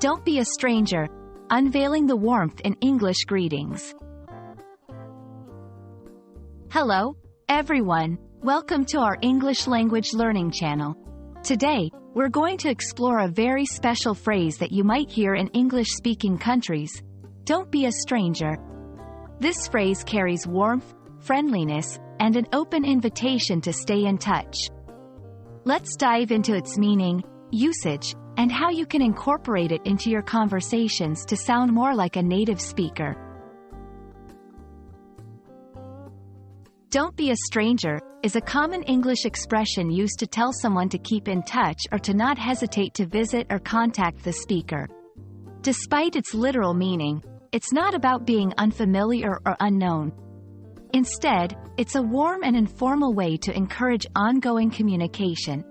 Don't be a stranger. Unveiling the warmth in English greetings. Hello, everyone. Welcome to our English language learning channel. Today, we're going to explore a very special phrase that you might hear in English-speaking countries. Don't be a stranger. This phrase carries warmth, friendliness, and an open invitation to stay in touch. Let's dive into its meaning, usage, and how you can incorporate it into your conversations to sound more like a native speaker. Don't be a stranger is a common English expression used to tell someone to keep in touch or to not hesitate to visit or contact the speaker. Despite its literal meaning, it's not about being unfamiliar or unknown. Instead, it's a warm and informal way to encourage ongoing communication.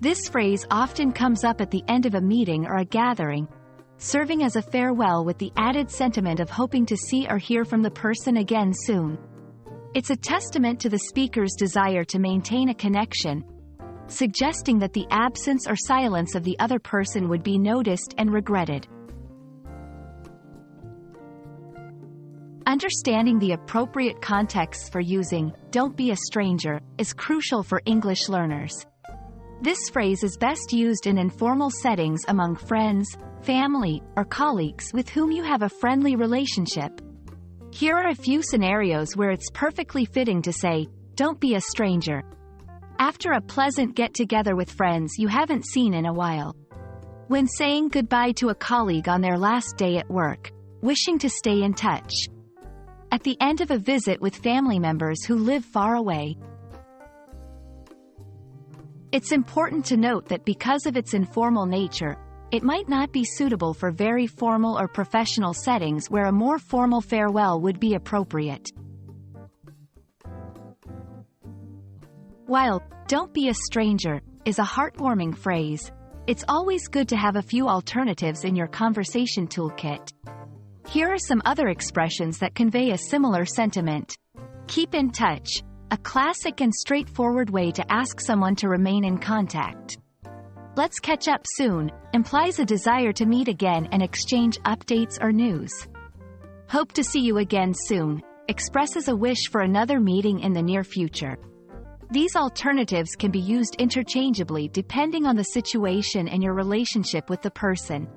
This phrase often comes up at the end of a meeting or a gathering, serving as a farewell with the added sentiment of hoping to see or hear from the person again soon. It's a testament to the speaker's desire to maintain a connection, suggesting that the absence or silence of the other person would be noticed and regretted. Understanding the appropriate context for using "don't be a stranger" is crucial for English learners. This phrase is best used in informal settings among friends, family, or colleagues with whom you have a friendly relationship. Here are a few scenarios where it's perfectly fitting to say, "Don't be a stranger." After a pleasant get-together with friends you haven't seen in a while. When saying goodbye to a colleague on their last day at work, wishing to stay in touch. At the end of a visit with family members who live far away. It's important to note that because of its informal nature, it might not be suitable for very formal or professional settings where a more formal farewell would be appropriate. While "don't be a stranger" is a heartwarming phrase, it's always good to have a few alternatives in your conversation toolkit. Here are some other expressions that convey a similar sentiment. Keep in touch, a classic and straightforward way to ask someone to remain in contact. Let's catch up soon implies a desire to meet again and exchange updates or news. Hope to see you again soon expresses a wish for another meeting in the near future. These alternatives can be used interchangeably depending on the situation and your relationship with the person.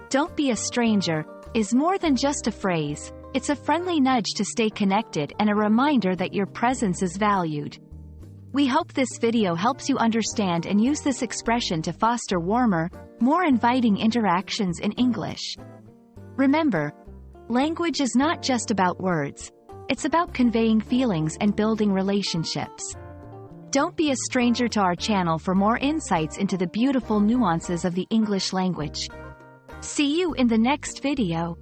"Don't be a stranger" is more than just a phrase. It's a friendly nudge to stay connected and a reminder that your presence is valued. We hope this video helps you understand and use this expression to foster warmer, more inviting interactions in English. Remember, language is not just about words. It's about conveying feelings and building relationships. Don't be a stranger to our channel for more insights into the beautiful nuances of the English language. See you in the next video.